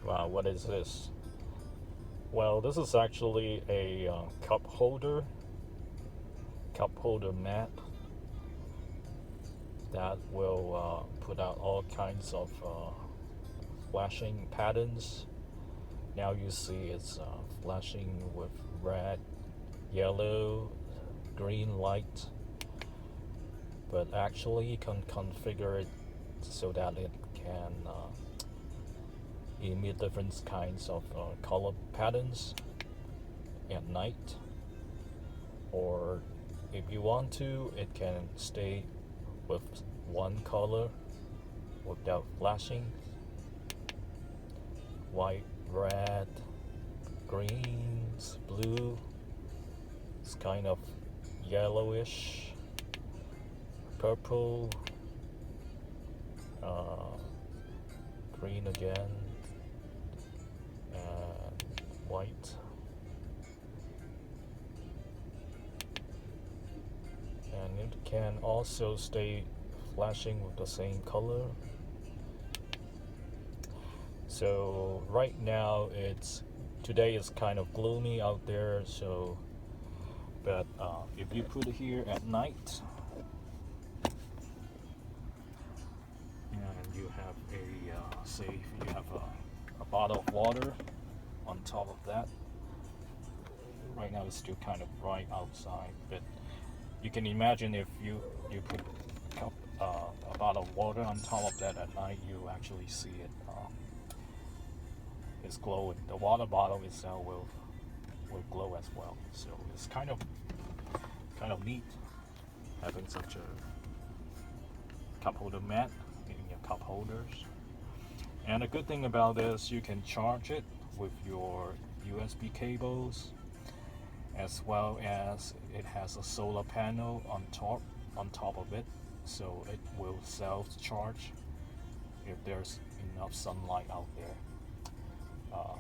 Wow, what is this? Well, this is actually a cup holder mat that will put out all kinds of flashing patterns. Now you see it's flashing with red, yellow, green light, but actually you can configure it so that it can emit different kinds of color patterns at night, or if you want to, it can stay with one color without flashing: white, red, greens, blue. It's kind of yellowish, purple, uh, green again, and white. And it can also stay flashing with the same color. So right now today is kind of gloomy out there, so but if you put it here at night and you have say if you have a bottle of water on top of that. Right now it's still kind of bright outside, but you can imagine if you put a bottle of water on top of that at night, you actually see it. It's glowing. The water bottle itself will glow as well. So it's kind of neat having such a cup holder mat in your cup holders. And a good thing about this, you can charge it with your USB cables, as well as it has a solar panel on top of it, so it will self-charge if there's enough sunlight out there. Um,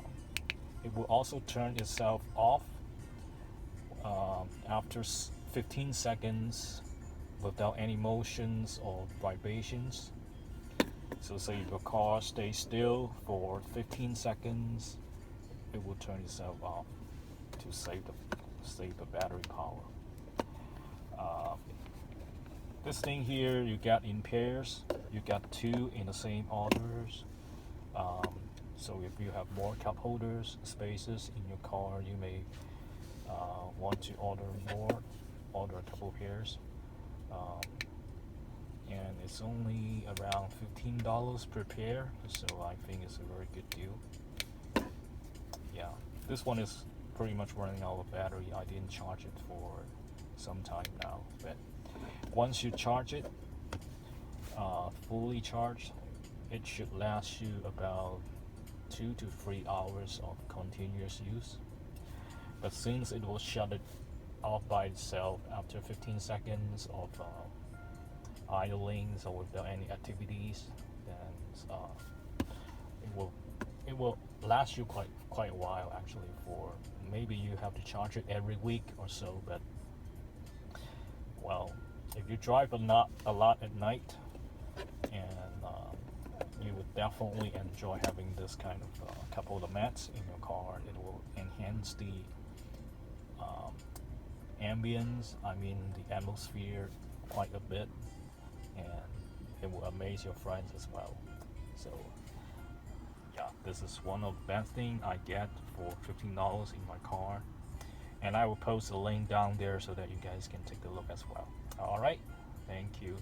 it will also turn itself off after 15 seconds without any motions or vibrations. So say if your car stays still for 15 seconds, it will turn itself off to save the battery power. Uh, this thing here you get in pairs. You got two in the same orders. So if you have more cup holders spaces in your car, you may want to order a couple pairs. Um, and it's only around $15 per pair, so I think it's a very good deal. Yeah, this one is pretty much running out of battery. I didn't charge it for some time now, but once you charge it fully charged, it should last you about 2 to 3 hours of continuous use. But since it will shut it off by itself after 15 seconds of idling or without any activities, then it will last you quite a while actually. For maybe you have to charge it every week or so, but well, if you drive a lot at night, and you would definitely enjoy having this kind of couple of mats in your car. It will enhance the um, ambience, the atmosphere, quite a bit, and it will amaze your friends as well. So yeah, this is one of the best things I get for $15 in my car, and I will post a link down there so that you guys can take a look as well. All right, thank you.